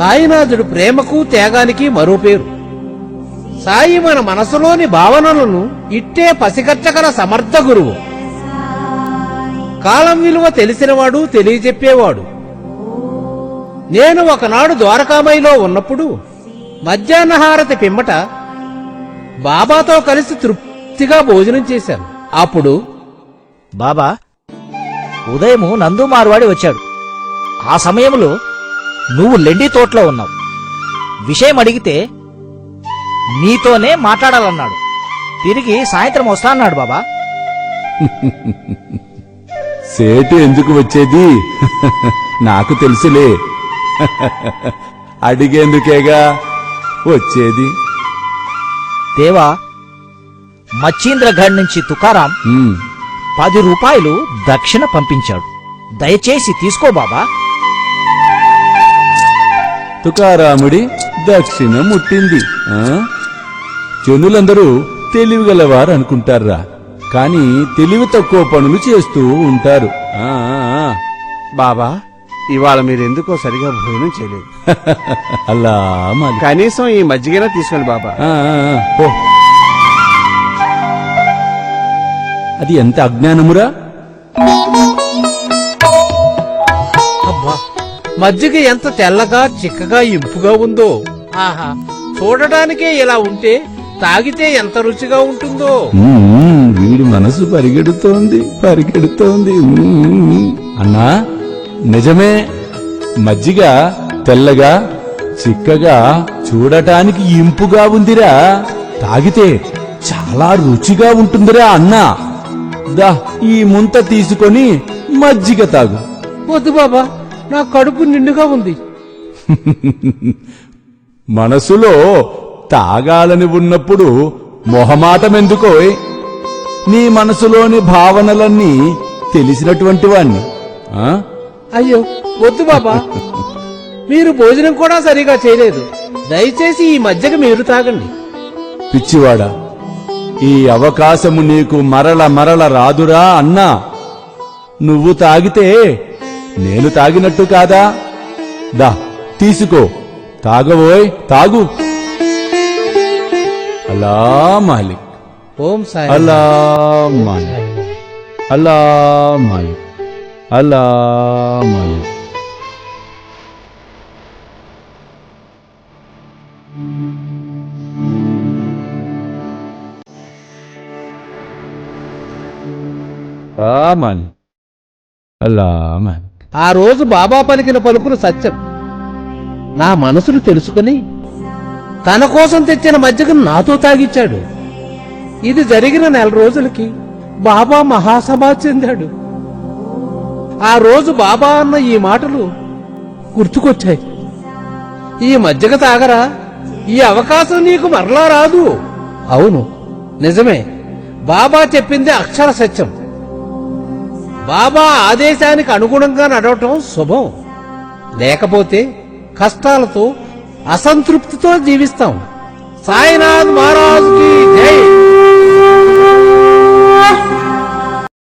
సాయినాథుడు ప్రేమకు త్యాగానికి మరో పేరు. సాయి మన మనసులోని భావనలను ఇట్టే పసిగట్టగల సమర్థ గురువు. కాలం విలువ తెలిసినవాడు, తెలియజెప్పేవాడు. నేను ఒకనాడు ద్వారకామాయిలో ఉన్నప్పుడు మధ్యాహ్నహారతి పిమ్మట బాబాతో కలిసి తృప్తిగా భోజనం చేశాను. అప్పుడు బాబా, ఉదయము నందు మార్వాడి వచ్చాడు. ఆ సమయంలో నువ్వు లెండి తోటలో ఉన్నావు. విషయం అడిగితే నీతోనే మాట్లాడాలన్నాడు. తిరిగి సాయంత్రం వస్తా అన్నాడు బాబా. సేటు ఎందుకు వచ్చేది? నాకు తెలుసులే. అడిగేందుకేగా వచ్చేది. దేవా, మచ్చీంద్రగఢ్ నుంచి తుకారాం 10 రూపాయలు దక్షిణ పంపించాడు. దయచేసి తీసుకో బాబా. తుకారాముడి దక్షిణ ముట్టింది. జనులందరూ తెలివిగలవారు అనుకుంటారా, కాని తెలివి తక్కువ పనులు చేస్తూ ఉంటారు. బాబా, ఇవాళ మీరెందుకో సరిగా భోజనం చేయలేదు. అలా మరి కనీసం ఈ మజ్జిగైనా తీసుకోండి బాబా. పో. అది ఎంత అజ్ఞానమురా! అబ్బా, మజ్జిగ ఎంత తెల్లగా చిక్కగా ఇంపుగా ఉందో. ఆహా, చూడటానికే ఇలా ఉంటే తాగితే ఎంత రుచిగా ఉంటుందో. వీడి మనసు పరిగెడుతోంది. అన్నా, నిజమే. మజ్జిగ తెల్లగా చిక్కగా చూడటానికి ఇంపుగా ఉందిరా. తాగితే చాలా రుచిగా ఉంటుందిరా అన్నా. దా, ఈ ముంత తీసుకొని మజ్జిగ తాగు. వద్దు బాబా, నా కడుపు నిండుగా ఉంది. మనసులో తాగాలని ఉన్నప్పుడు మొహమాటమెందుకోయ్? నీ మనసులోని భావనలన్నీ తెలిసినటువంటి వాణ్ణి. అయ్యో వద్దు బాబా, మీరు భోజనం కూడా సరిగా చేయలేదు. దయచేసి ఈ మజ్జిగ మీరు తాగండి. పిచ్చివాడా, ఈ అవకాశము నీకు మరల రాదురా అన్నా. నువ్వు తాగితే నేను తాగినట్టు కాదా? దా, తీసుకో, తాగవోయ్, తాగు. అలా మాలిక్, ఓం సాయి. అలా మాలిక్, అలా మాలిక్, అలా మాలిక్. ఆ రోజు బాబా పలికిన పలుకులు సత్యం. నా మనసును తెలుసుకుని తన కోసం తెచ్చిన మజ్జిగను నాతో తాగిచ్చాడు. ఇది జరిగిన 1 రోజులకి బాబా మహాసమాధి చెందాడు. ఆ రోజు బాబా అన్న ఈ మాటలు గుర్తుకొచ్చాయి. ఈ మజ్జిగ తాగరా, ఈ అవకాశం నీకు మరలా రాదు. అవును, నిజమే. బాబా చెప్పింది అక్షర సత్యం. బాబా ఆదేశానికి అనుగుణంగా నడవటం శుభం. లేకపోతే కష్టాలతో, అసంతృప్తితో జీవిస్తాం. సాయినాథ్ మహారాజుకి జై.